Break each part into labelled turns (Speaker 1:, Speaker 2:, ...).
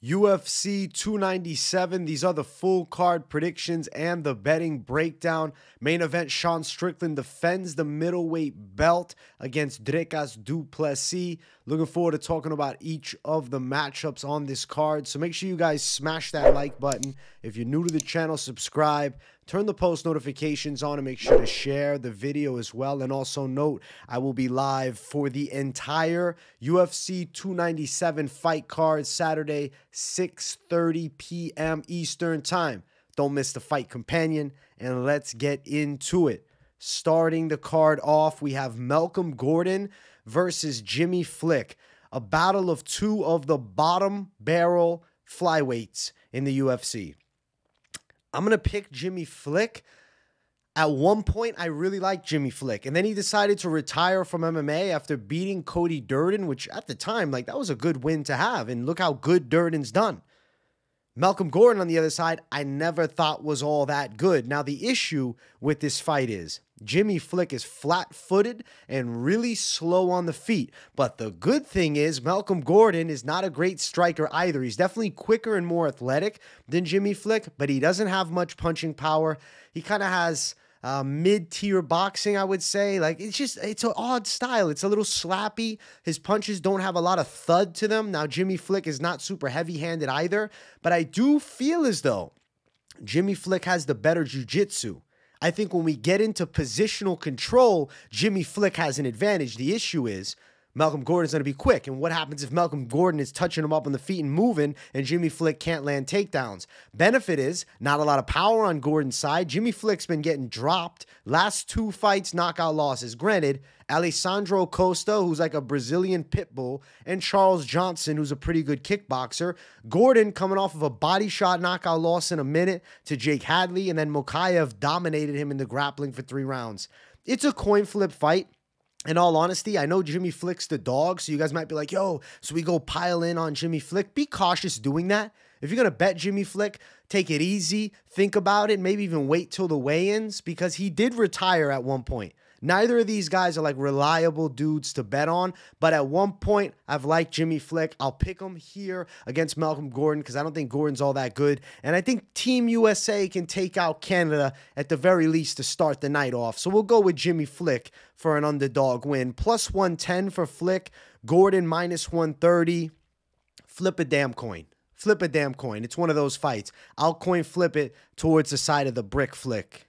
Speaker 1: UFC 297. These are the full card predictions and the betting breakdown. Main event, Sean Strickland defends the middleweight belt against Dricus du Plessis. Looking forward to talking about each of the matchups on this card. So make sure you guys smash that like button. If you're new to the channel, subscribe. Turn the post notifications on and make sure to share the video as well. And also note, I will be live for the entire UFC 297 fight card Saturday, 6:30 p.m. Eastern Time. Don't miss the fight companion, and let's get into it. Starting the card off, we have Malcolm Gordon versus Jimmy Flick, a battle of two of the bottom barrel flyweights in the UFC. I'm going to pick Jimmy Flick. At one point, I really liked Jimmy Flick, and then he decided to retire from MMA after beating Cody Jourdain, which at the time, like, that was a good win to have, and look how good Jourdain's done. Malcolm Gordon, on the other side, I never thought was all that good. Now, the issue with this fight is Jimmy Flick is flat-footed and really slow on the feet. But the good thing is Malcolm Gordon is not a great striker either. He's definitely quicker and more athletic than Jimmy Flick, but he doesn't have much punching power. He kind of has mid-tier boxing, I would say. Like, it's an odd style. It's a little slappy. His punches don't have a lot of thud to them. Now, Jimmy Flick is not super heavy-handed either, but I do feel as though Jimmy Flick has the better jiu-jitsu. I think when we get into positional control, Jimmy Flick has an advantage. The issue is Malcolm Gordon's going to be quick. And what happens if Malcolm Gordon is touching him up on the feet and moving and Jimmy Flick can't land takedowns? Benefit is not a lot of power on Gordon's side. Jimmy Flick's been getting dropped. Last two fights, knockout losses. Granted, Alessandro Costa, who's like a Brazilian pit bull, and Charles Johnson, who's a pretty good kickboxer. Gordon coming off of a body shot knockout loss in a minute to Jake Hadley, and then Mokaev dominated him in the grappling for 3 rounds. It's a coin flip fight. In all honesty, I know Jimmy Flick's the dog, so you guys might be like, yo, so we go pile in on Jimmy Flick. Be cautious doing that. If you're going to bet Jimmy Flick, take it easy, think about it, maybe even wait till the weigh-ins, because he did retire at one point. Neither of these guys are like reliable dudes to bet on, but at one point, I've liked Jimmy Flick. I'll pick him here against Malcolm Gordon because I don't think Gordon's all that good. And I think Team USA can take out Canada at the very least to start the night off. So we'll go with Jimmy Flick for an underdog win. Plus 110 for Flick, Gordon minus 130. Flip a damn coin. Flip a damn coin. It's one of those fights. I'll coin flip it towards the side of the brick Flick.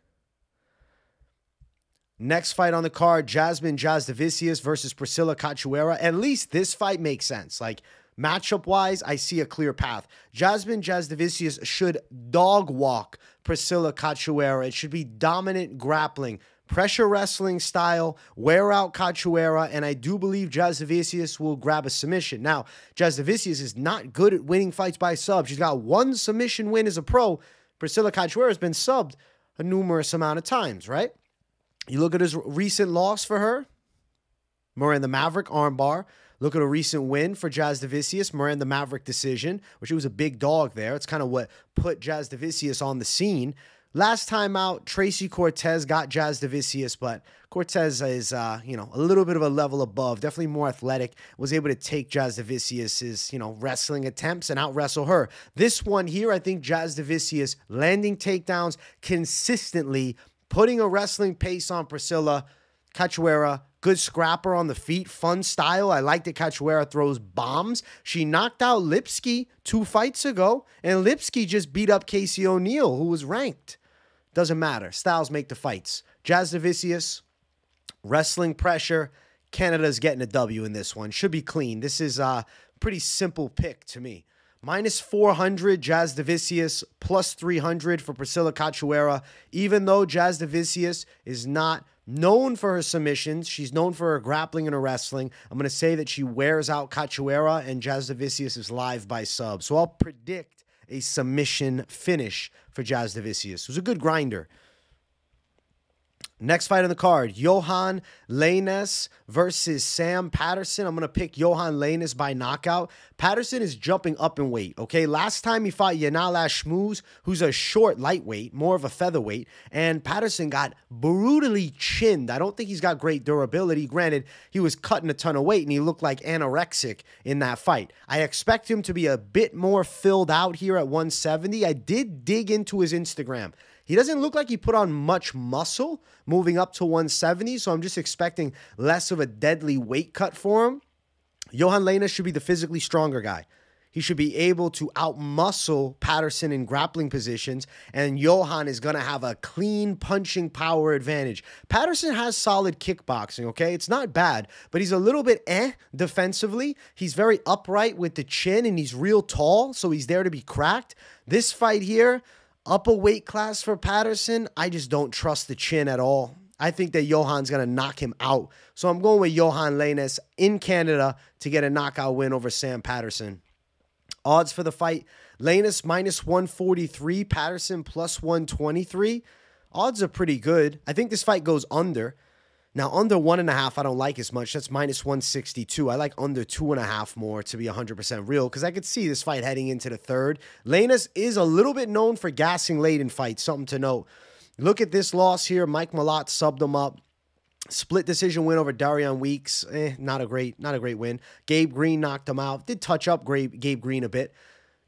Speaker 1: Next fight on the card, Jasudavicius versus Priscilla Cachoeira. At least this fight makes sense. Like, matchup-wise, I see a clear path. Jasudavicius should dog walk Priscilla Cachoeira. It should be dominant grappling, pressure wrestling style, wear out Cachoeira, and I do believe Jasudavicius will grab a submission. Now, Jasudavicius is not good at winning fights by sub. She's got 1 submission win as a pro. Priscilla Cachoeira has been subbed a numerous amount of times, right? You look at his recent loss for her, Miranda Maverick armbar. Look at a recent win for Jasudavicius, Miranda Maverick decision, which was a big dog there. It's kind of what put Jasudavicius on the scene. Last time out, Tracy Cortez got Jasudavicius, but Cortez is, you know, a little bit of a level above, definitely more athletic, was able to take Jasudavicius's, you know, wrestling attempts and out-wrestle her. This one here, I think Jasudavicius landing takedowns consistently, putting a wrestling pace on Priscilla Cachoeira. Good scrapper on the feet. Fun style. I like that Cachoeira throws bombs. She knocked out Lipski 2 fights ago, and Lipski just beat up Casey O'Neill, who was ranked. Doesn't matter. Styles make the fights. Jasudavicius, wrestling pressure. Canada's getting a W in this one. Should be clean. This is a pretty simple pick to me. Minus 400, Jasudavicius, plus 300 for Priscilla Cachoeira. Even though Jasudavicius is not known for her submissions, she's known for her grappling and her wrestling. I'm going to say that she wears out Cachoeira and Jasudavicius is live by sub. So I'll predict a submission finish for Jasudavicius, who's a good grinder. Next fight on the card, Yohan Lainesse versus Sam Patterson. I'm going to pick Yohan Lainesse by knockout. Patterson is jumping up in weight, okay? Last time he fought Yanala Shmooze, who's a short lightweight, more of a featherweight, and Patterson got brutally chinned. I don't think he's got great durability. Granted, he was cutting a ton of weight, and he looked like anorexic in that fight. I expect him to be a bit more filled out here at 170. I did dig into his Instagram. He doesn't look like he put on much muscle moving up to 170, so I'm just expecting less of a deadly weight cut for him. Yohan Lainesse should be the physically stronger guy. He should be able to outmuscle Patterson in grappling positions, and Yohan is going to have a clean punching power advantage. Patterson has solid kickboxing, okay? It's not bad, but he's a little bit defensively. He's very upright with the chin, and he's real tall, so he's there to be cracked. This fight here, up a weight class for Patterson, I just don't trust the chin at all. I think that Yohan's going to knock him out. So I'm going with Yohan Lainesse in Canada to get a knockout win over Sam Patterson. Odds for the fight, Lainesse minus 143, Patterson plus 123. Odds are pretty good. I think this fight goes under. Now, under 1.5, I don't like as much. That's minus 162. I like under 2.5 more to be 100% real because I could see this fight heading into the third. Lainesse is a little bit known for gassing late in fights, something to note. Look at this loss here. Mike Malott subbed him up. Split decision win over Darian Weeks. Not a great win. Gabe Green knocked him out. Did touch up Gabe Green a bit.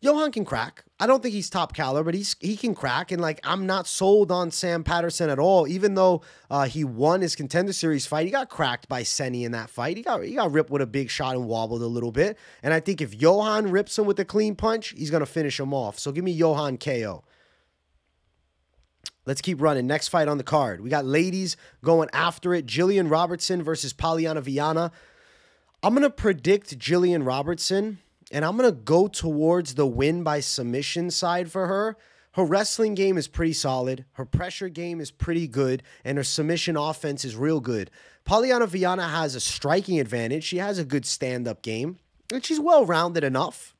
Speaker 1: Yohan can crack. I don't think he's top caliber, but he can crack. And, like, I'm not sold on Sam Patterson at all. Even though he won his Contender Series fight, he got cracked by Senny in that fight. He got ripped with a big shot and wobbled a little bit. And I think if Yohan rips him with a clean punch, he's going to finish him off. So give me Yohan KO. Let's keep running. Next fight on the card. We got ladies going after it. Gillian Robertson versus Polyana Viana. I'm going to predict Gillian Robertson, and I'm going to go towards the win by submission side for her. Her wrestling game is pretty solid. Her pressure game is pretty good, and her submission offense is real good. Polyana Viana has a striking advantage. She has a good stand-up game, and she's well-rounded enough.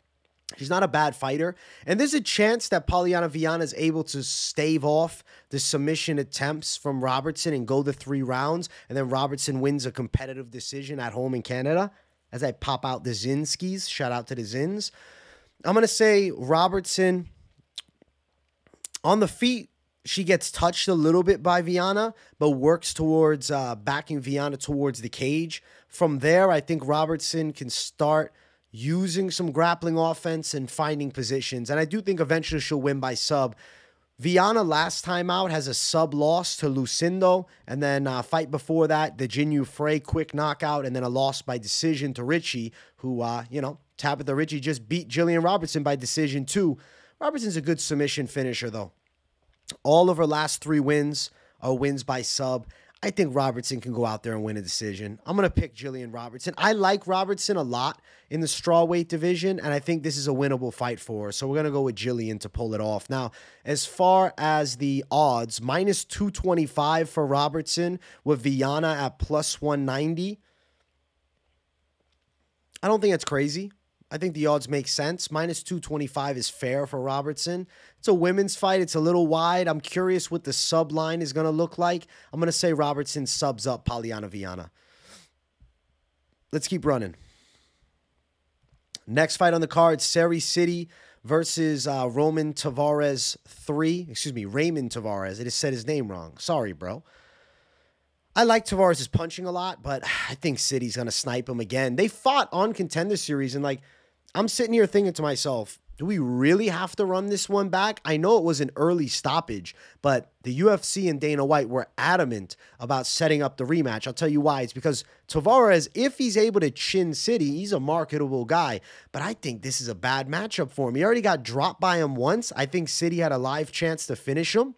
Speaker 1: She's not a bad fighter. And there's a chance that Polyana Viana is able to stave off the submission attempts from Robertson and go the 3 rounds. And then Robertson wins a competitive decision at home in Canada. As I pop out the Zinskis. Shout out to the Zins. I'm going to say Robertson on the feet. She gets touched a little bit by Viana, but works towards backing Viana towards the cage. From there, I think Robertson can start using some grappling offense and finding positions. And I do think eventually she'll win by sub. Viana last time out has a sub loss to Lucindo. And then fight before that, the Jinyu Frey quick knockout. And then a loss by decision to Richie, who, Tabitha Richie just beat Gillian Robertson by decision too. Robertson's a good submission finisher though. All of her last 3 wins are wins by sub. I think Robertson can go out there and win a decision. I'm going to pick Gillian Robertson. I like Robertson a lot in the strawweight division, and I think this is a winnable fight for her. So we're going to go with Gillian to pull it off. Now, as far as the odds, minus 225 for Robertson with Viana at plus 190. I don't think that's crazy. I think the odds make sense. Minus 225 is fair for Robertson. It's a women's fight. It's a little wide. I'm curious what the sub line is going to look like. I'm going to say Robertson subs up Polyana Viana. Let's keep running. Next fight on the card, Serhiy versus Raymond Taveras 3. Excuse me, Raymond Taveras. I just said his name wrong. Sorry, bro. I like Taveras' punching a lot, but I think Sidey's going to snipe him again. They fought on Contender Series, and, like, I'm sitting here thinking to myself, do we really have to run this one back? I know it was an early stoppage, but the UFC and Dana White were adamant about setting up the rematch. I'll tell you why. It's because Taveras, if he's able to chin Sidey, he's a marketable guy. But I think this is a bad matchup for him. He already got dropped by him once. I think Sidey had a live chance to finish him.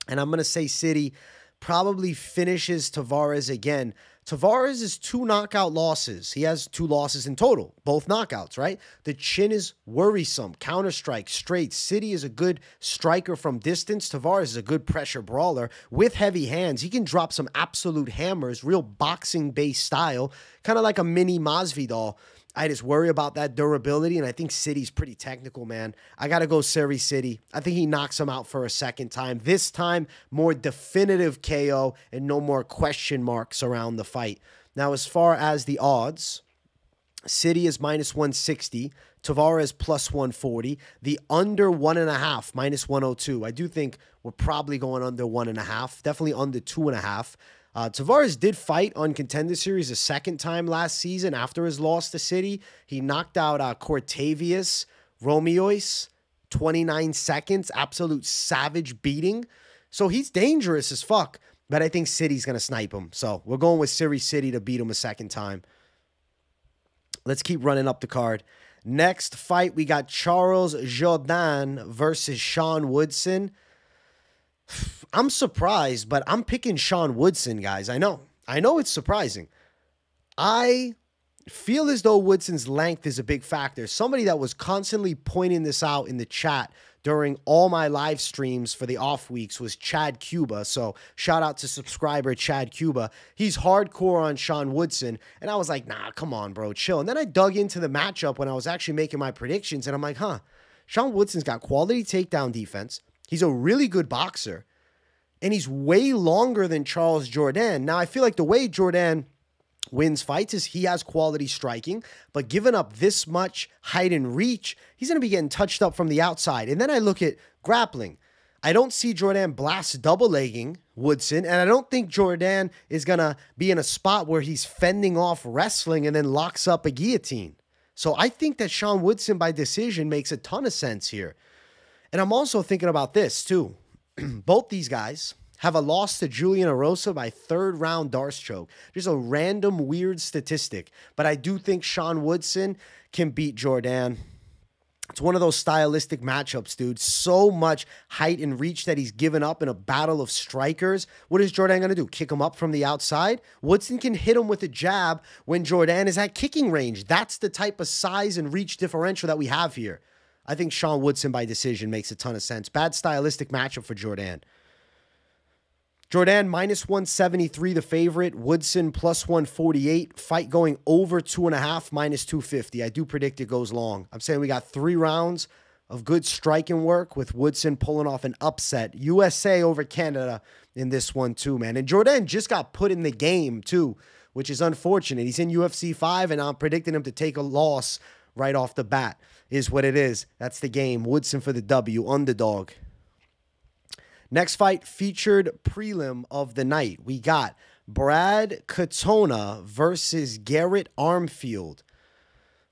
Speaker 1: And I'm going to say Sidey probably finishes Taveras again. Taveras is 2 knockout losses. He has 2 losses in total, both knockouts, right? The chin is worrisome. Counter-strike, straight. Sidey is a good striker from distance. Taveras is a good pressure brawler with heavy hands. He can drop some absolute hammers, real boxing-based style, kind of like a mini Masvidal. I just worry about that durability, and I think Sidey's pretty technical, man. I got to go Sidey. I think he knocks him out for a second time. This time, more definitive KO and no more question marks around the fight. Now, as far as the odds, Sidey is -160. Taveras +140. The under 1.5, -102. I do think we're probably going under 1.5. Definitely under 2.5. Taveras did fight on Contender Series a second time last season after his loss to Sidey. He knocked out Cortavius Romeois, 29 seconds, absolute savage beating. So he's dangerous as fuck, but I think Sidey's going to snipe him. So we're going with Sidey to beat him a second time. Let's keep running up the card. Next fight, we got Charles Jourdain versus Sean Woodson. I'm surprised, but I'm picking Sean Woodson, guys. I know it's surprising. I feel as though Woodson's length is a big factor. Somebody that was constantly pointing this out in the chat during all my live streams for the off weeks was Chad Cuba. So shout out to subscriber Chad Cuba. He's hardcore on Sean Woodson. And I was like, nah, come on, bro, chill. And then I dug into the matchup when I was actually making my predictions. And I'm like, Sean Woodson's got quality takedown defense. He's a really good boxer, and he's way longer than Charles Jourdain. Now, I feel like the way Jourdain wins fights is he has quality striking, but giving up this much height and reach, he's going to be getting touched up from the outside. And then I look at grappling. I don't see Jourdain blast double-legging Woodson, and I don't think Jourdain is going to be in a spot where he's fending off wrestling and then locks up a guillotine. So I think that Sean Woodson by decision makes a ton of sense here. And I'm also thinking about this, too. Both these guys have a loss to Julian Erosa by third-round Darce choke. Just a random, weird statistic. But I do think Sean Woodson can beat Jourdain. It's one of those stylistic matchups, dude. So much height and reach that he's given up in a battle of strikers. What is Jourdain going to do? Kick him up from the outside? Woodson can hit him with a jab when Jourdain is at kicking range. That's the type of size and reach differential that we have here. I think Sean Woodson by decision makes a ton of sense. Bad stylistic matchup for Jourdain. Jourdain -173 the favorite. Woodson +148. Fight going over 2.5, -250. I do predict it goes long. I'm saying we got 3 rounds of good striking work with Woodson pulling off an upset. USA over Canada in this one too, man. And Jourdain just got put in the game too, which is unfortunate. He's in UFC 5, and I'm predicting him to take a loss right off the bat. Is what it is. That's the game. Woodson for the W, underdog. Next fight, featured prelim of the night. We got Brad Katona versus Garrett Armfield.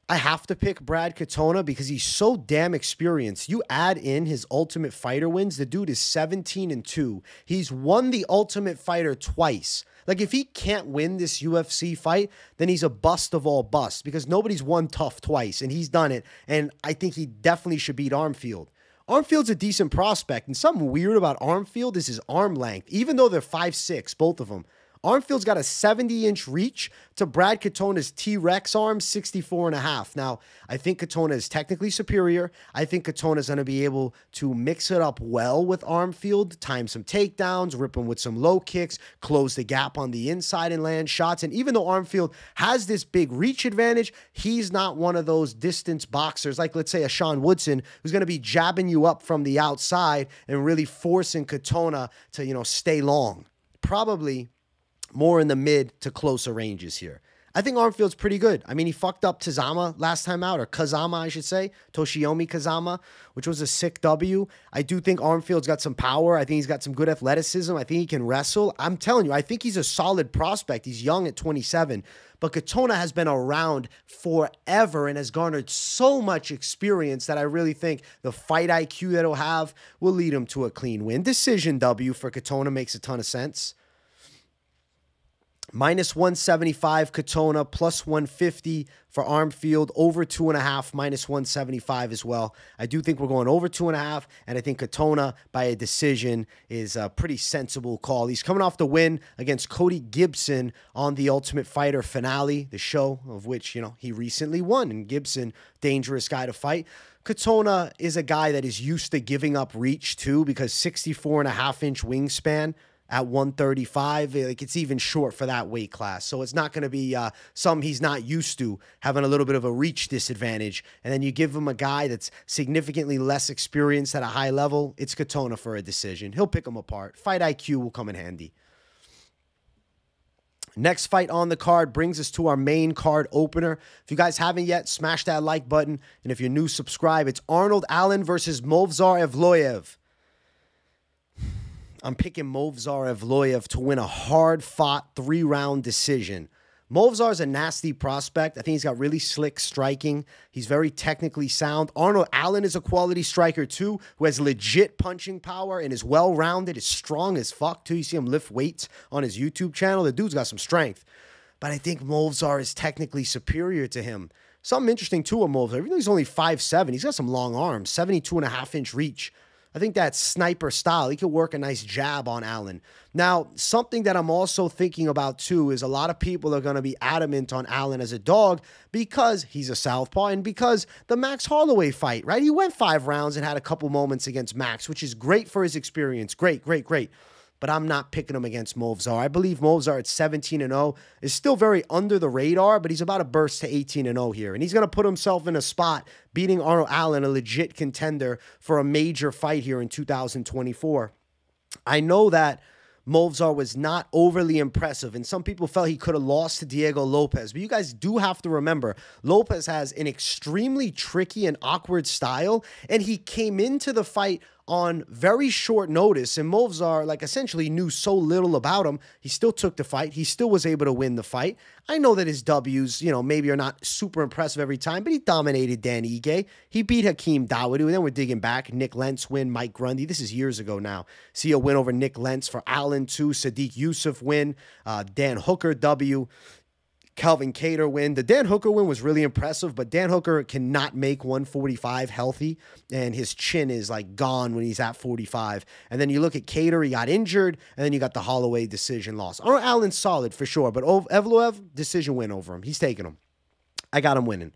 Speaker 1: I have to pick Brad Katona because he's so damn experienced. You add in his Ultimate Fighter wins, the dude is 17-2. He's won the Ultimate Fighter twice. Like, if he can't win this UFC fight, then he's a bust of all busts because nobody's won tough twice, and he's done it, and I think he definitely should beat Armfield. Armfield's a decent prospect, and something weird about Armfield is his arm length. Even though they're 5'6", both of them, Armfield's got a 70-inch reach to Brad Katona's T-Rex arm, 64.5. Now, I think Katona is technically superior. I think Katona's going to be able to mix it up well with Armfield, time some takedowns, rip him with some low kicks, close the gap on the inside and land shots. And even though Armfield has this big reach advantage, he's not one of those distance boxers like, let's say, a Sean Woodson, who's going to be jabbing you up from the outside and really forcing Katona to, stay long. Probably more in the mid to closer ranges here. I think Armfield's pretty good. I mean, he fucked up Tazama last time out, or Kazama, I should say. Toshiomi Kazama, which was a sick W. I do think Armfield's got some power. I think he's got some good athleticism. I think he can wrestle. I'm telling you, I think he's a solid prospect. He's young at 27. But Katona has been around forever and has garnered so much experience that I really think the fight IQ that he'll have will lead him to a clean win. Decision W for Katona makes a ton of sense. -175 Katona, +150 for Armfield, over 2.5, -175 as well. I do think we're going over 2.5, and I think Katona by a decision is a pretty sensible call. He's coming off the win against Cody Gibson on the Ultimate Fighter finale, the show of which, he recently won. And Gibson, dangerous guy to fight. Katona is a guy that is used to giving up reach too, because 64.5-inch wingspan. at 135. Like, it's even short for that weight class. So it's not going to be something he's not used to, having a little bit of a reach disadvantage. And then you give him a guy that's significantly less experienced at a high level, it's Katona for a decision. He'll pick him apart. Fight IQ will come in handy. Next fight on the card brings us to our main card opener. If you guys haven't yet, smash that like button. And if you're new, subscribe. It's Arnold Allen versus Movsar Evloev. I'm picking Movsar Evloev to win a hard-fought 3-round decision. Movsar's a nasty prospect. I think he's got really slick striking. He's very technically sound. Arnold Allen is a quality striker too, who has legit punching power and is well-rounded, is strong as fuck too. You see him lift weights on his YouTube channel. The dude's got some strength. But I think Movsar is technically superior to him. Something interesting too with Movsar, even though he's only 5'7", he's got some long arms, 72.5-inch reach. I think that sniper style, he could work a nice jab on Allen. Now, something that I'm also thinking about too is a lot of people are going to be adamant on Allen as a dog because he's a southpaw and because the Max Holloway fight, right? He went 5 rounds and had a couple moments against Max, which is great for his experience. Great, great, great. But I'm not picking him against Movsar. I believe Movsar at 17-0 is still very under the radar, but he's about to burst to 18-0 here. And he's going to put himself in a spot beating Arnold Allen, a legit contender for a major fight here in 2024. I know that Movsar was not overly impressive, and some people felt he could have lost to Diego Lopez. But you guys do have to remember, Lopez has an extremely tricky and awkward style, and he came into the fight on very short notice, and Movsar, like, essentially knew so little about him. He still took the fight. He still was able to win the fight. I know that his W's, you know, maybe are not super impressive every time, but he dominated Dan Ige. He beat Hakeem Dawodu, and then we're digging back. Nick Lentz win, Mike Grundy. This is years ago now. See a win over Nick Lentz for Allen, too. Sadiq Yusuf win. Dan Hooker W. Calvin Kattar win. The Dan Hooker win was really impressive, but Dan Hooker cannot make 145 healthy, and his chin is like gone when he's at 45. And then you look at Kattar, he got injured, and then you got the Holloway decision loss. Arnold Allen's solid for sure, but Evloev, decision win over him. He's taking him. I got him winning.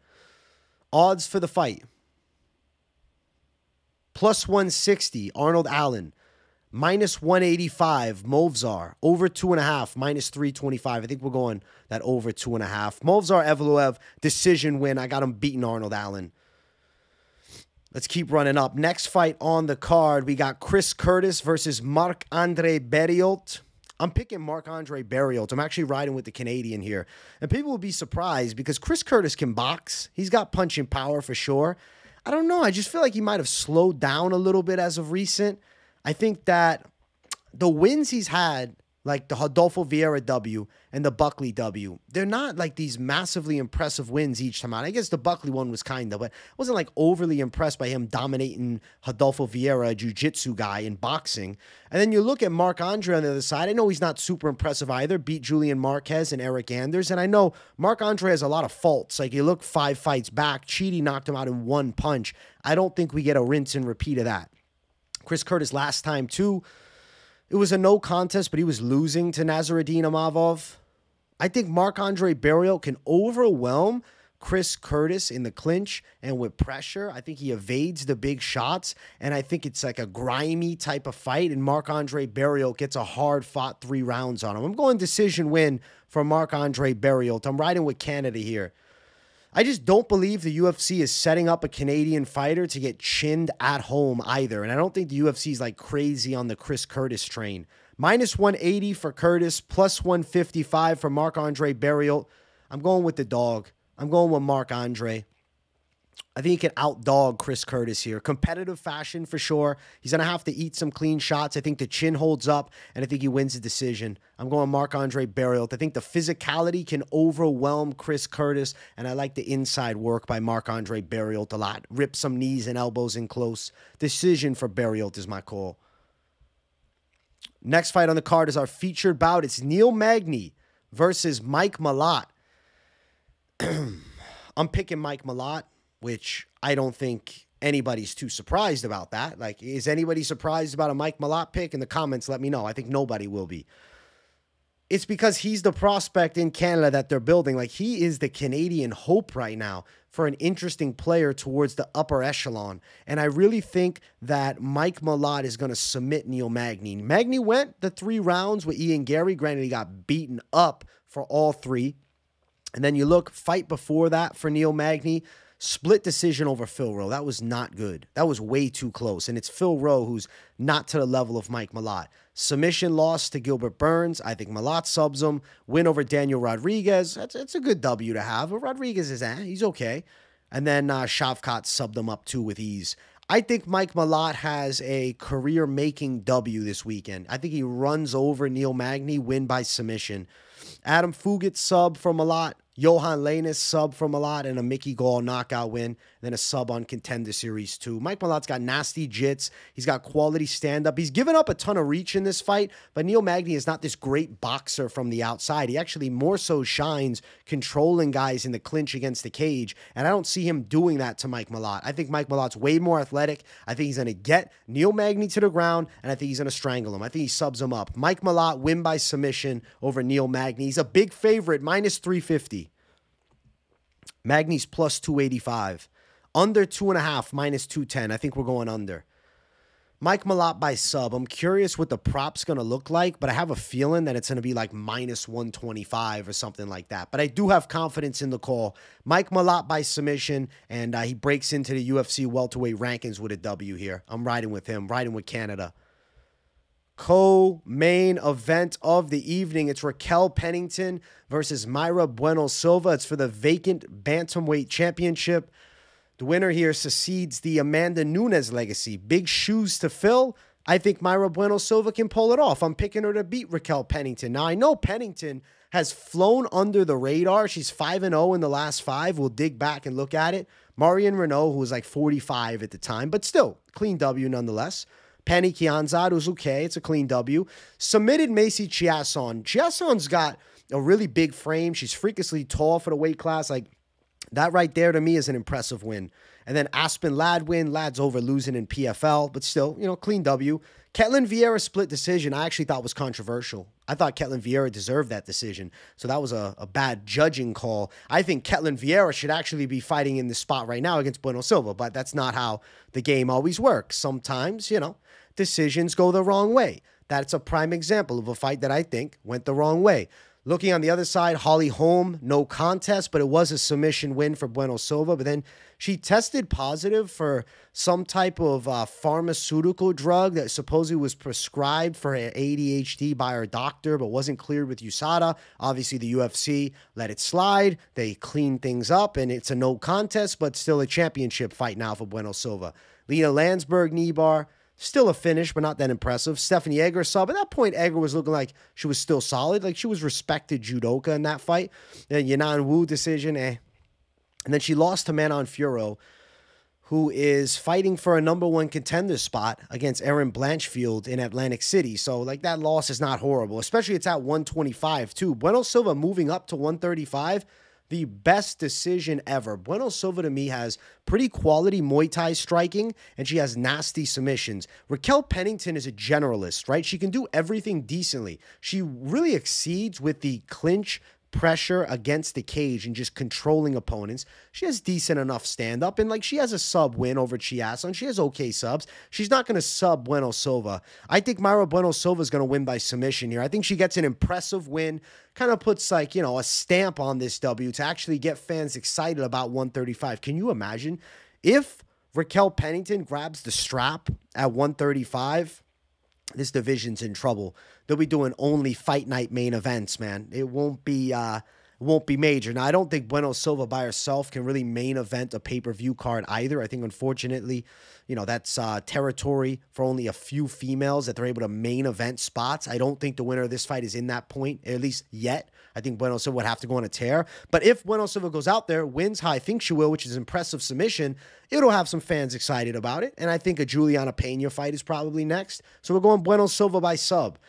Speaker 1: Odds for the fight. Plus 160, Arnold Allen. Minus 185, Movsar. Over 2.5, minus 325. I think we're going that over 2.5. Movsar Evloev, decision win. I got him beating Arnold Allen. Let's keep running up. Next fight on the card, we got Chris Curtis versus Marc-Andre Barriault. I'm picking Marc-Andre Barriault. I'm actually riding with the Canadian here. And people will be surprised because Chris Curtis can box. He's got punching power for sure. I don't know. I just feel like he might have slowed down a little bit as of recent. I think that the wins he's had, like the Rodolfo Vieira W and the Buckley W, they're not like these massively impressive wins each time out. I guess the Buckley one was kind of, but I wasn't like overly impressed by him dominating Rodolfo Vieira, a jiu-jitsu guy in boxing. And then you look at Marc-Andre on the other side. I know he's not super impressive either. Beat Julian Marquez and Eric Anders. And I know Marc-Andre has a lot of faults. Like, you look 5 fights back, Chidi knocked him out in 1 punch. I don't think we get a rinse and repeat of that. Chris Curtis last time, too, it was a no contest, but he was losing to Nasruddin Imavov. I think Marc-Andre Barriault can overwhelm Chris Curtis in the clinch and with pressure. I think he evades the big shots, and I think it's like a grimy type of fight, and Marc-Andre Barriault gets a hard-fought 3 rounds on him. I'm going decision win for Marc-Andre Barriault. I'm riding with Canada here. I just don't believe the UFC is setting up a Canadian fighter to get chinned at home either. And I don't think the UFC is like crazy on the Chris Curtis train. Minus 180 for Curtis, plus 155 for Marc-Andre Barriault. I'm going with the dog. I'm going with Marc-Andre. I think he can outdog Chris Curtis here. Competitive fashion for sure. He's going to have to eat some clean shots. I think the chin holds up, and I think he wins the decision. I'm going Marc-Andre Barriault. I think the physicality can overwhelm Chris Curtis, and I like the inside work by Marc-Andre Barriault a lot. Rip some knees and elbows in close. Decision for Barriault is my call. Next fight on the card is our featured bout. It's Neil Magny versus Mike Malott. I'm picking Mike Malott, which I don't think anybody's too surprised about that. Like, is anybody surprised about a Mike Malott pick? In the comments, let me know. I think nobody will be. It's because he's the prospect in Canada that they're building. Like, he is the Canadian hope right now. for an interesting player towards the upper echelon. And I really think that Mike Malott is going to submit Neil Magny. Magny went the 3 rounds with Ian Gary. Granted, he got beaten up for all 3. And then you look, fight before that for Neil Magny, split decision over Phil Rowe. That was not good. That was way too close. And it's Phil Rowe who's not to the level of Mike Malott. Submission loss to Gilbert Burns. I think Malott subs him. Win over Daniel Rodriguez. It's a good W to have. But Rodriguez is, he's okay. And then Shavkat subbed him up too with ease. I think Mike Malott has a career-making W this weekend. I think he runs over Neil Magny, win by submission. Adam Fugit sub from Malott. Yohan Lainesse sub from Malott and a Mickey Gall knockout win. Then a sub on Contender Series 2. Mike Malott's got nasty jits. He's got quality stand-up. He's given up a ton of reach in this fight, but Neil Magny is not this great boxer from the outside. He actually more so shines controlling guys in the clinch against the cage, and I don't see him doing that to Mike Malott. I think Mike Malott's way more athletic. I think he's going to get Neil Magny to the ground, and I think he's going to strangle him. I think he subs him up. Mike Malott win by submission over Neil Magny. He's a big favorite, minus 350. Magny's plus 285. Under 2.5, minus 210. I think we're going under. Mike Malott by sub. I'm curious what the prop's going to look like, but I have a feeling that it's going to be like minus 125 or something like that. But I do have confidence in the call. Mike Malott by submission, and he breaks into the UFC welterweight rankings with a W here. I'm riding with him, riding with Canada. Co-main event of the evening. It's Raquel Pennington versus Mayra Bueno Silva. It's for the vacant bantamweight championship. The winner here succeeds the Amanda Nunes legacy. Big shoes to fill. I think Mayra Bueno Silva can pull it off. I'm picking her to beat Raquel Pennington. Now, I know Pennington has flown under the radar. She's 5-0 in the last 5. We'll dig back and look at it. Marion Renault, who was like 45 at the time, but still, clean W nonetheless. Penny Kianzad was okay. It's a clean W. Submitted Macy Chiasson. Chiasson's got a really big frame. She's freakishly tall for the weight class. Like, that right there to me is an impressive win. And then Aspen Ladd win. Ladd's over losing in PFL, but still, you know, clean W. Ketlin Vieira split decision I actually thought was controversial. I thought Ketlin Vieira deserved that decision. So that was a bad judging call. I think Ketlin Vieira should actually be fighting in this spot right now against Bueno Silva, but that's not how the game always works. Sometimes, you know, decisions go the wrong way. That's a prime example of a fight that I think went the wrong way. Looking on the other side, Holly Holm, no contest, but it was a submission win for Bueno Silva. But then she tested positive for some type of pharmaceutical drug that supposedly was prescribed for ADHD by her doctor, but wasn't cleared with USADA. Obviously, the UFC let it slide. They cleaned things up, and it's a no contest, but still a championship fight now for Bueno Silva. Lena Landsberg, knee bar. Still a finish, but not that impressive. Stephanie Egger sub. At that point, Egger was looking like she was still solid. Like, she was respected judoka in that fight. Then Yanan Wu decision, And then she lost to Manon Fiorot, who is fighting for a #1 contender spot against Erin Blanchfield in Atlantic City. So, like, that loss is not horrible, especially it's at 125, too. Bueno Silva moving up to 135. The best decision ever. Bueno Silva, to me, has pretty quality Muay Thai striking, and she has nasty submissions. Raquel Pennington is a generalist, right? She can do everything decently. She really exceeds with the clinch pressure against the cage and just controlling opponents. She has decent enough stand-up, and like, she has a sub win over Chiasson. She has okay subs. She's not going to sub Bueno Silva. I think Mayra Bueno Silva is going to win by submission here. I think she gets an impressive win, kind of puts, like, you know, a stamp on this W to actually get fans excited about 135. Can you imagine if Raquel Pennington grabs the strap at 135? This division's in trouble. They'll be doing only fight night main events, man. It won't be major. Now, I don't think Bueno Silva by herself can really main event a pay-per-view card either. I think, unfortunately, you know, that's territory for only a few females that they're able to main event spots. I don't think the winner of this fight is in that point, at least yet. I think Bueno Silva would have to go on a tear. But if Bueno Silva goes out there, wins how I think she will, which is impressive submission, it'll have some fans excited about it. And I think a Juliana Pena fight is probably next. So we're going Bueno Silva by sub.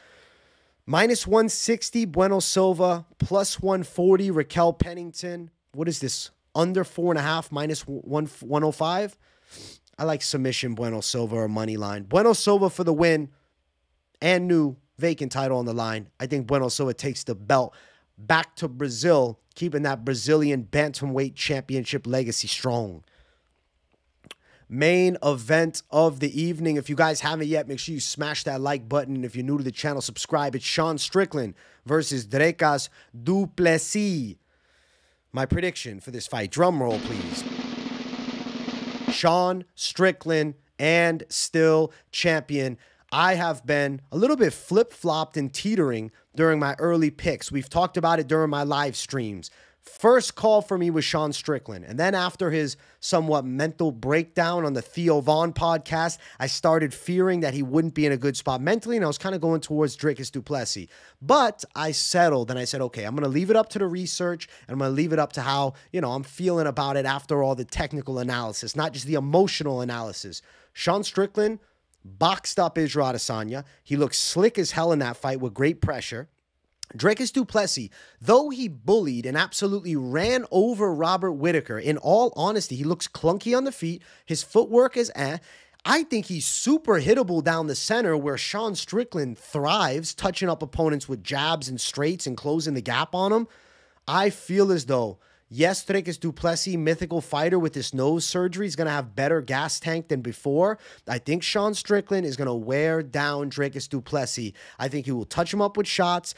Speaker 1: Minus 160, Bueno Silva. Plus 140, Raquel Pennington. What is this? Under 4.5, minus 105. I like submission Bueno Silva or money line. Bueno Silva for the win and new vacant title on the line. I think Bueno Silva takes the belt back to Brazil, keeping that Brazilian bantamweight championship legacy strong. Main event of the evening. If you guys haven't yet, make sure you smash that like button. And if you're new to the channel, subscribe. It's Sean Strickland versus Dricus du Plessis. My prediction for this fight. Drum roll, please. Sean Strickland and still champion. I have been a little bit flip-flopped and teetering during my early picks. We've talked about it during my live streams. First call for me was Sean Strickland. And then after his somewhat mental breakdown on the Theo Vaughn podcast, I started fearing that he wouldn't be in a good spot mentally, and I was kind of going towards Dricus du Plessis. But I settled, and I said, okay, I'm going to leave it up to the research, and I'm going to leave it up to how, I'm feeling about it after all the technical analysis, not just the emotional analysis. Sean Strickland boxed up Israel Adesanya. He looked slick as hell in that fight with great pressure. Dricus du Plessis, though he bullied and absolutely ran over Robert Whittaker, in all honesty, he looks clunky on the feet. His footwork is I think he's super hittable down the center where Sean Strickland thrives, touching up opponents with jabs and straights and closing the gap on them. I feel as though, yes, Dricus du Plessis, mythical fighter with this nose surgery, is going to have better gas tank than before. I think Sean Strickland is going to wear down Dricus du Plessis. I think he will touch him up with shots,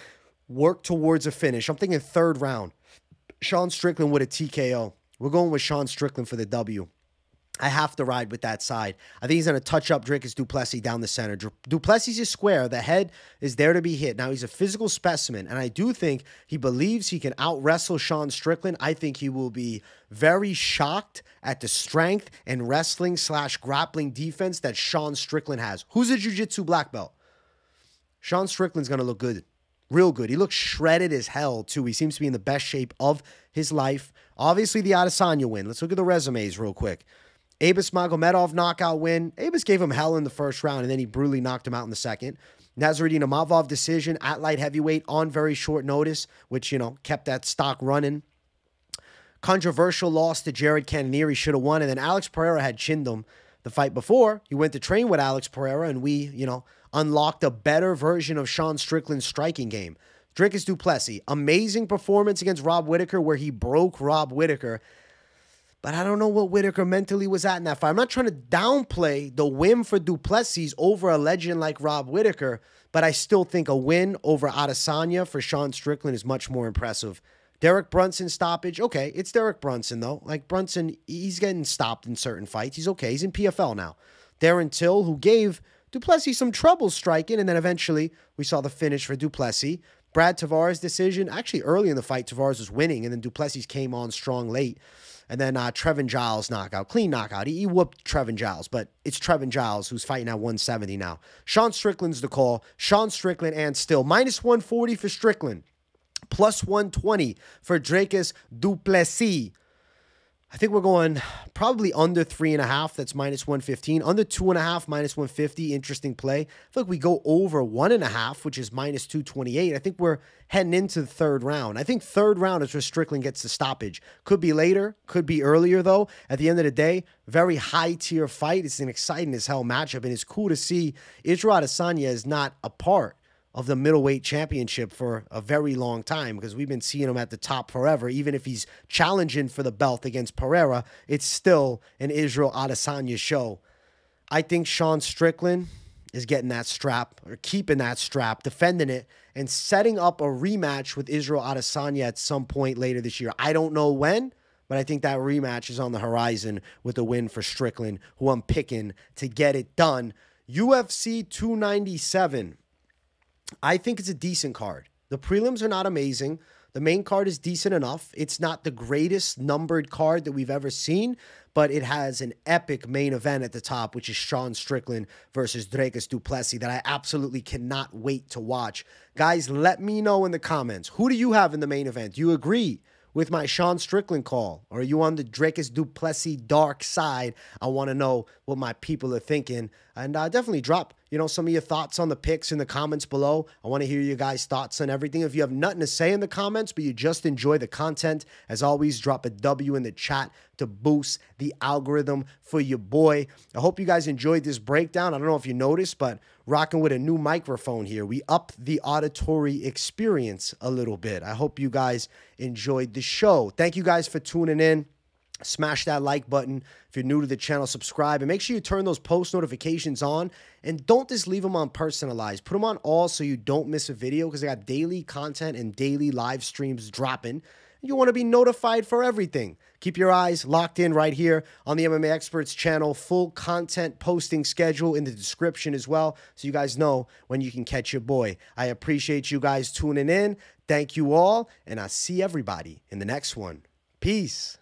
Speaker 1: work towards a finish. I'm thinking third round. Sean Strickland with a TKO. We're going with Sean Strickland for the W. I have to ride with that side. I think he's going to touch up Dricus du Plessis down the center. Du Plessis is square. The head is there to be hit. Now, he's a physical specimen, and I do think he believes he can out-wrestle Sean Strickland. I think he will be very shocked at the strength and wrestling/grappling defense that Sean Strickland has. Who's a jiu-jitsu black belt? Sean Strickland's going to look good. Real good. He looks shredded as hell, too. He seems to be in the best shape of his life. Obviously, the Adesanya win. Let's look at the resumes real quick. Abus Magomedov knockout win. Abus gave him hell in the first round, and then he brutally knocked him out in the second. Nasruddin Imavov decision at light heavyweight on very short notice, which, kept that stock running. Controversial loss to Jared Cannonier. He should have won. And then Alex Pereira had chinned him the fight before. He went to train with Alex Pereira, and we, unlocked a better version of Sean Strickland's striking game. Dricus du Plessis, amazing performance against Rob Whittaker where he broke Rob Whittaker. But I don't know what Whittaker mentally was at in that fight. I'm not trying to downplay the win for du Plessis over a legend like Rob Whittaker, but I still think a win over Adesanya for Sean Strickland is much more impressive. Derek Brunson stoppage. Okay, it's Derek Brunson, though. Like, Brunson, he's getting stopped in certain fights. He's okay. He's in PFL now. Darren Till, who gave du Plessis some trouble striking, and then eventually we saw the finish for du Plessis. Brad Taveras decision. Actually, early in the fight, Taveras was winning, and then du Plessis came on strong late. And then Trevin Giles knockout. Clean knockout. He whooped Trevin Giles, but it's Trevin Giles who's fighting at 170 now. Sean Strickland's the call. Sean Strickland and still. Minus 140 for Strickland. Plus 120 for Dricus du Plessis. I think we're going probably under 3.5. That's minus 115. Under 2.5, minus 150. Interesting play. I feel like we go over 1.5, which is minus 228. I think we're heading into the third round. I think third round is where Strickland gets the stoppage. Could be later. Could be earlier, though. At the end of the day, very high-tier fight. It's an exciting as hell matchup, and it's cool to see Israel Adesanya is not a part of the middleweight championship for a very long time because we've been seeing him at the top forever. Even if he's challenging for the belt against Pereira, it's still an Israel Adesanya show. I think Sean Strickland is getting that strap or keeping that strap, defending it, and setting up a rematch with Israel Adesanya at some point later this year. I don't know when, but I think that rematch is on the horizon with a win for Strickland, who I'm picking to get it done. UFC 297. I think it's a decent card. The prelims are not amazing. The main card is decent enough. It's not the greatest numbered card that we've ever seen, but it has an epic main event at the top, which is Sean Strickland versus Dricus du Plessis that I absolutely cannot wait to watch. Guys, let me know in the comments. Who do you have in the main event? Do you agree with my Sean Strickland call? Or are you on the Dricus du Plessis dark side? I want to know what my people are thinking. And definitely drop, some of your thoughts on the picks in the comments below. I want to hear you guys' thoughts on everything. If you have nothing to say in the comments, but you just enjoy the content, as always, drop a W in the chat to boost the algorithm for your boy. I hope you guys enjoyed this breakdown. I don't know if you noticed, but rocking with a new microphone here. We upped the auditory experience a little bit. I hope you guys enjoyed the show. Thank you guys for tuning in. Smash that like button. If you're new to the channel, subscribe. And make sure you turn those post notifications on. And don't just leave them on personalized. Put them on all so you don't miss a video, because I got daily content and daily live streams dropping. You want to be notified for everything. Keep your eyes locked in right here on the MMA Experts channel. Full content posting schedule in the description as well, so you guys know when you can catch your boy. I appreciate you guys tuning in. Thank you all, and I'll see everybody in the next one. Peace.